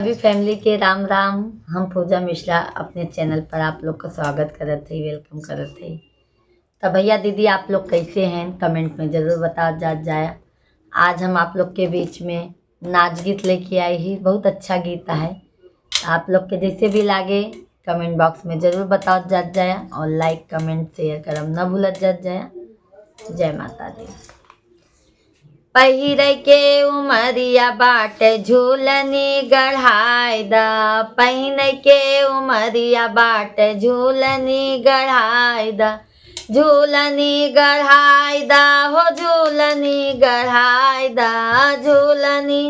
सभी फैमिली के राम राम। हम पूजा मिश्रा अपने चैनल पर आप लोग का स्वागत करत हई, वेलकम करत हई। तो भैया दीदी आप लोग कैसे हैं कमेंट में ज़रूर बता जाए। आज हम आप लोग के बीच में नाच गीत लेके आई ही, बहुत अच्छा गीत है। आप लोग के जैसे भी लागे कमेंट बॉक्स में ज़रूर बताओ जाए और लाइक कमेंट शेयर करम न भूलत जाए। जय माता दी। पहिर के उमरिया बाट झूलनी गढ़ाई दा, पहिन के उमरिया बाट झूलनी गढ़ाई दा, झूलनी गढ़ाई दा हो झूलनी गढ़ाई दा, झूलनी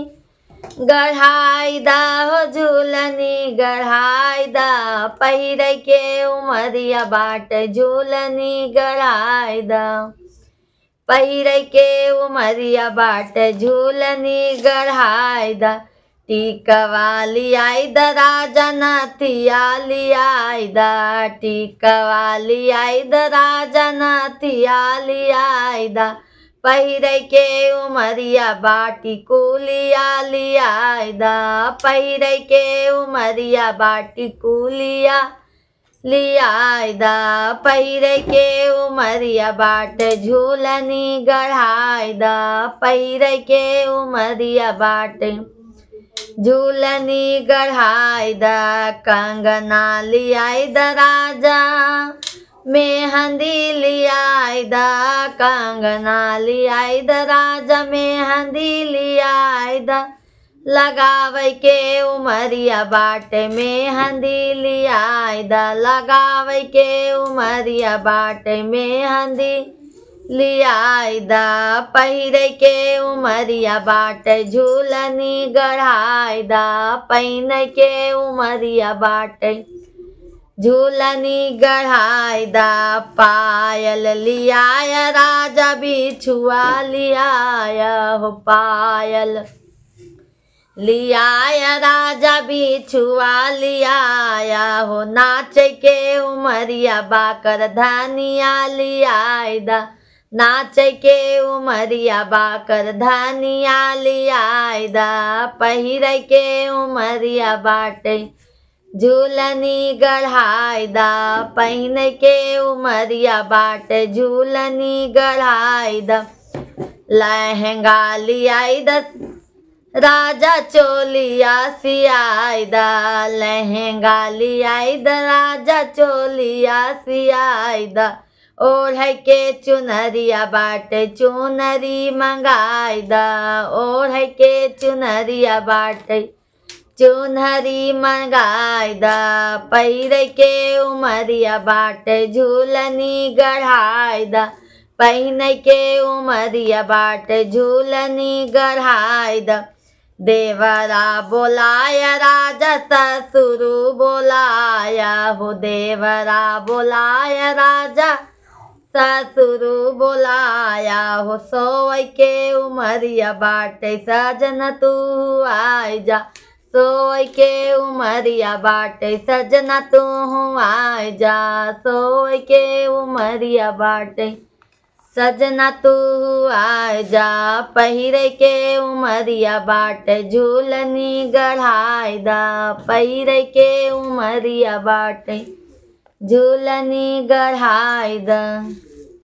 गढ़ाई दा हो झूलनी गढ़ाई दा, पहिर के उमरिया बाट झूलनी गढ़ाई दा, पहिर के उमरिया बाट झूलनी गढ़ाई दा, टीकवा लियाई दा राजा नाथिया लियाई दा, टीकवा लियाई दा राजा नाथिया लियाई दा, पहिर के उमरिया बाटी कुलिया लियाई दा, पहिर के उमरिया बाटी कुलिया लियाई दा, पहिर के उमरिया बाट झूलनी गढ़ाई दा, पहिर के उमरिया बाट झूलनी गढ़ाई दा, कंगना लियाई दा राजा मेहंदी लियाई दा, कंगना लियाई दा राजा मेहंदी लियाई दा, लगावे के उमरिया बाट मेहंदी लियाई दा, लगावे के उमरिया बाट मेहंदी लियाई दा, पहिर के उमरिया बाट झूलनी गढ़ाई दा, पहिन के उमरिया बाट झूलनी गढ़ाई दा, पायल लियाया राजा बिछुआ लियाया हो, पायल लियाया राजा बिछुआ लियाया हो, नाच के उमरिया बाकर धनिया लियाई दा, नाच के उमरिया बाकर धनिया लियाई दा, पहिर के उमरिया बाट झूलनी गढ़ाई दा, पहिन के उमरिया बाट झूलनी गढ़ाई दा, लहंगा लियाई दा राजा चोलिया सियाई दा, लहंगा लियाई दा राजा चोलिया सियाई दा, ओढ़ के चुनरिया बाट चुनरी मंगाई दा, ओढ़ के चुनरिया बाट चुनरी मंगाई दा, पहिर के उमरिया बाट झूलनी गढ़ाई दा, पहिन के उमरिया बाट झूलनी गढ़ाई दा, देवरा बोलाया राजा ससुर बोलाया हो, देवरा बोलाया राजा ससुर बोलाया हो, सोई के उमरिया बाट सजन तू आई जा, सोई के उमरिया बाट सजना तू आई जा, सोई के उमरिया बाट सजना तू आ जा, पहिर के उमरिया बाट झूलनी गढ़ाई दा, पहिर के उमरिया बाट झूलनी गढ़ाई दा।